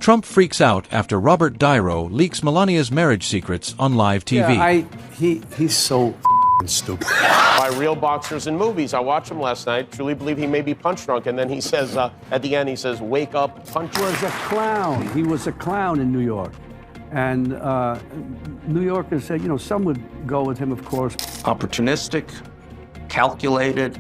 Trump freaks out after Robert Niro leaks Melania's marriage secrets on live TV. Yeah, he's so stupid. By real boxers in movies. I watched him last night. Truly believe he may be punch drunk. And then he says, at the end, he says, wake up, punch. He was a clown. He was a clown in New York. And New Yorkers said, you know, some would go with him, of course. Opportunistic, calculated.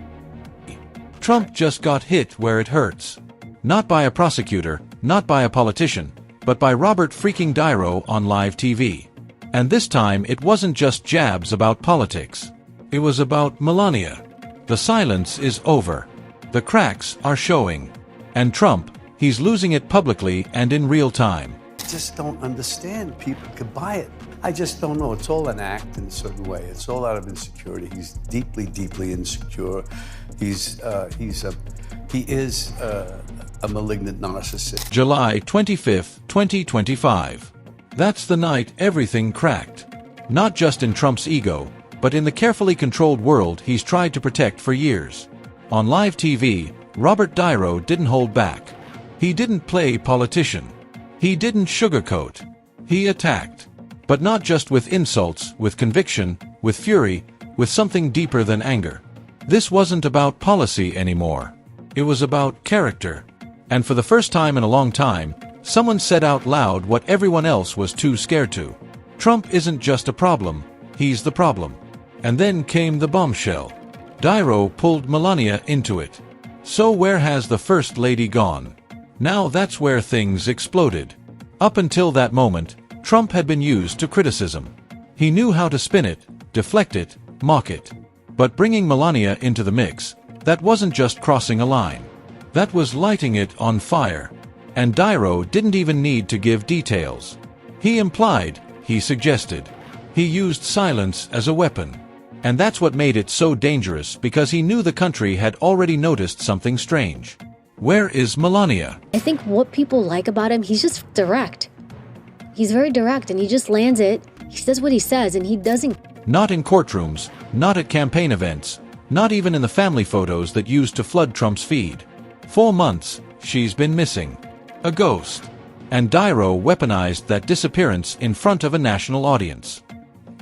Trump just got hit where it hurts. Not by a prosecutor, not by a politician, but by Robert freaking Niro on live TV. And this time it wasn't just jabs about politics. It was about Melania. The silence is over. The cracks are showing. And Trump, he's losing it publicly and in real time. I just don't understand. People could buy it. I just don't know. It's all an act in a certain way. It's all out of insecurity. He's deeply, deeply insecure. He is a malignant narcissist. July 25, 2025. That's the night everything cracked. Not just in Trump's ego, but in the carefully controlled world he's tried to protect for years. On live TV, Robert Niro didn't hold back. He didn't play politician. He didn't sugarcoat. He attacked. But not just with insults, with conviction, with fury, with something deeper than anger. This wasn't about policy anymore. It was about character. And for the first time in a long time, someone said out loud what everyone else was too scared to. Trump isn't just a problem, he's the problem. And then came the bombshell. Niro pulled Melania into it. So where has the First Lady gone? Now that's where things exploded. Up until that moment, Trump had been used to criticism. He knew how to spin it, deflect it, mock it. But bringing Melania into the mix, that wasn't just crossing a line. That was lighting it on fire. And Niro didn't even need to give details. He implied, he suggested. He used silence as a weapon. And that's what made it so dangerous, because he knew the country had already noticed something strange. Where is Melania? I think what people like about him, he's just direct. He's very direct and he just lands it. He says what he says and he doesn't. Not in courtrooms, not at campaign events, not even in the family photos that used to flood Trump's feed. 4 months, she's been missing. A ghost. And Niro weaponized that disappearance in front of a national audience.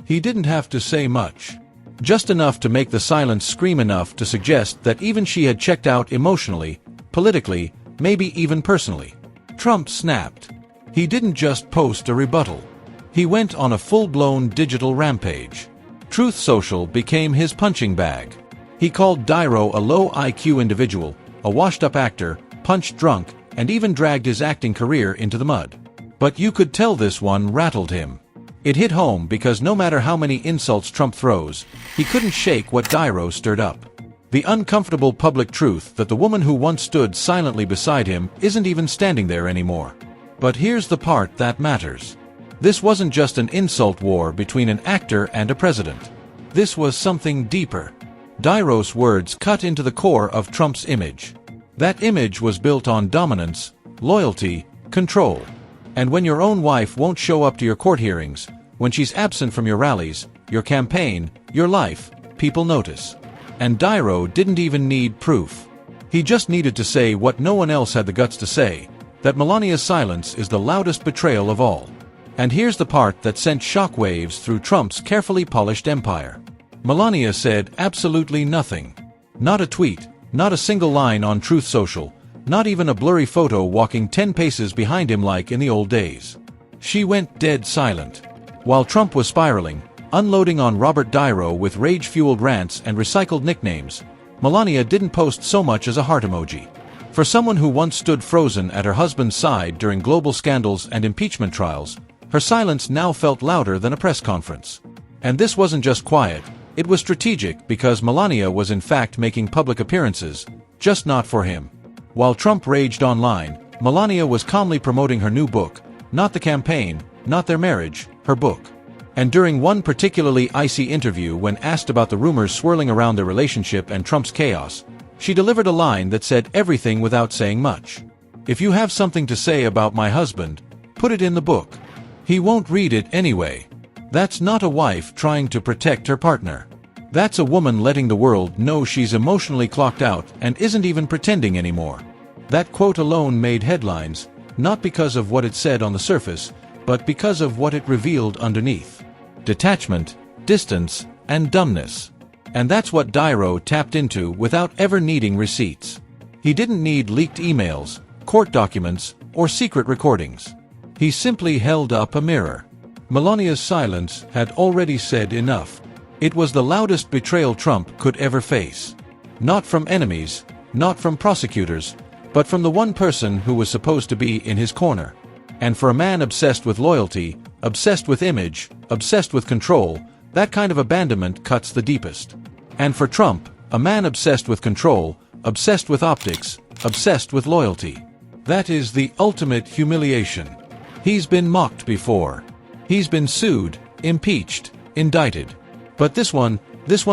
He didn't have to say much. Just enough to make the silence scream enough to suggest that even she had checked out emotionally, politically, maybe even personally. Trump snapped. He didn't just post a rebuttal. He went on a full-blown digital rampage. Truth Social became his punching bag. He called Niro a low IQ individual, a washed-up actor, punch drunk, and even dragged his acting career into the mud. But you could tell this one rattled him. It hit home because no matter how many insults Trump throws, he couldn't shake what Niro stirred up. The uncomfortable public truth that the woman who once stood silently beside him isn't even standing there anymore. But here's the part that matters. This wasn't just an insult war between an actor and a president. This was something deeper. Niro's words cut into the core of Trump's image. That image was built on dominance, loyalty, control. And when your own wife won't show up to your court hearings, when she's absent from your rallies, your campaign, your life, people notice. And Niro didn't even need proof. He just needed to say what no one else had the guts to say, that Melania's silence is the loudest betrayal of all. And here's the part that sent shockwaves through Trump's carefully polished empire. Melania said absolutely nothing. Not a tweet, not a single line on Truth Social, not even a blurry photo walking 10 paces behind him like in the old days. She went dead silent. While Trump was spiraling, unloading on Robert Niro with rage-fueled rants and recycled nicknames, Melania didn't post so much as a heart emoji. For someone who once stood frozen at her husband's side during global scandals and impeachment trials, her silence now felt louder than a press conference. And this wasn't just quiet, it was strategic because Melania was in fact making public appearances, just not for him. While Trump raged online, Melania was calmly promoting her new book, not the campaign, not their marriage, her book. And during one particularly icy interview when asked about the rumors swirling around their relationship and Trump's chaos, she delivered a line that said everything without saying much. If you have something to say about my husband, put it in the book. He won't read it anyway. That's not a wife trying to protect her partner. That's a woman letting the world know she's emotionally clocked out and isn't even pretending anymore. That quote alone made headlines, not because of what it said on the surface, but because of what it revealed underneath. Detachment, distance, and dumbness. And that's what Niro tapped into without ever needing receipts. He didn't need leaked emails, court documents, or secret recordings. He simply held up a mirror. Melania's silence had already said enough. It was the loudest betrayal Trump could ever face. Not from enemies, not from prosecutors, but from the one person who was supposed to be in his corner. And for a man obsessed with loyalty, obsessed with image, obsessed with control, that kind of abandonment cuts the deepest. And for Trump, a man obsessed with control, obsessed with optics, obsessed with loyalty, that is the ultimate humiliation. He's been mocked before. He's been sued, impeached, indicted. But this one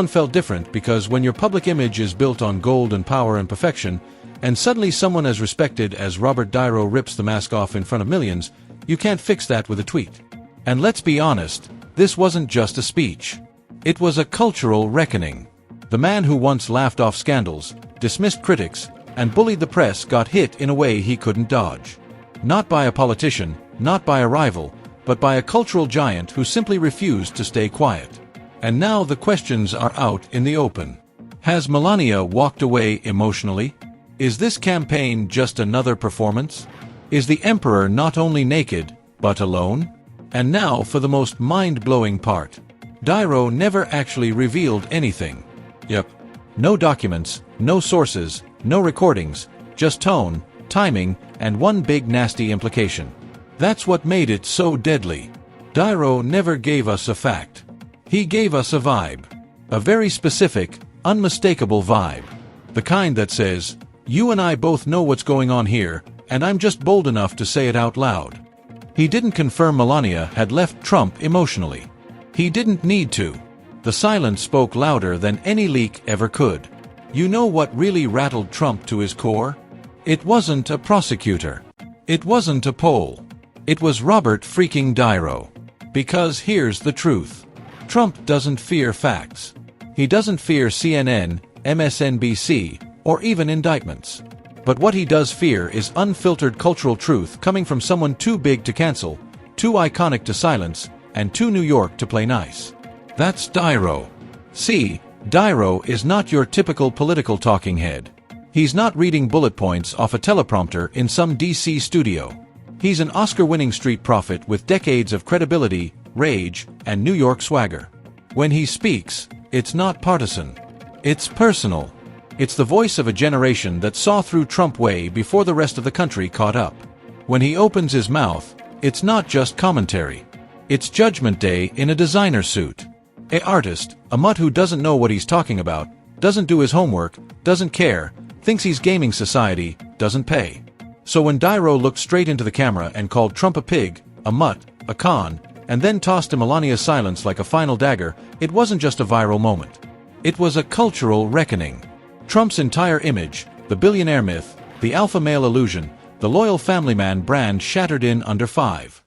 felt different because when your public image is built on gold and power and perfection, and suddenly someone as respected as Robert Niro rips the mask off in front of millions, you can't fix that with a tweet. And let's be honest, this wasn't just a speech. It was a cultural reckoning. The man who once laughed off scandals, dismissed critics, and bullied the press got hit in a way he couldn't dodge. Not by a politician, not by a rival, but by a cultural giant who simply refused to stay quiet. And now the questions are out in the open. Has Melania walked away emotionally? Is this campaign just another performance? Is the emperor not only naked, but alone? And now for the most mind-blowing part. Niro never actually revealed anything. Yep. No documents, no sources, no recordings, just tone, timing, and one big nasty implication. That's what made it so deadly. Niro never gave us a fact. He gave us a vibe. A very specific, unmistakable vibe. The kind that says, you and I both know what's going on here, and I'm just bold enough to say it out loud. He didn't confirm Melania had left Trump emotionally. He didn't need to. The silence spoke louder than any leak ever could. You know what really rattled Trump to his core? It wasn't a prosecutor. It wasn't a poll. It was Robert freaking Niro. Because here's the truth. Trump doesn't fear facts. He doesn't fear CNN, MSNBC, or even indictments. But what he does fear is unfiltered cultural truth coming from someone too big to cancel, too iconic to silence, and too New York to play nice. That's Niro. See, Niro is not your typical political talking head. He's not reading bullet points off a teleprompter in some DC studio. He's an Oscar-winning street prophet with decades of credibility, rage, and New York swagger. When he speaks, it's not partisan. It's personal. It's the voice of a generation that saw through Trump way before the rest of the country caught up. When he opens his mouth, it's not just commentary. It's Judgment Day in a designer suit. An artist, a mutt who doesn't know what he's talking about, doesn't do his homework, doesn't care, thinks he's gaming society, doesn't pay. So when Niro looked straight into the camera and called Trump a pig, a mutt, a con, and then tossed to Melania's silence like a final dagger, it wasn't just a viral moment. It was a cultural reckoning. Trump's entire image, the billionaire myth, the alpha male illusion, the loyal family man brand shattered in under 5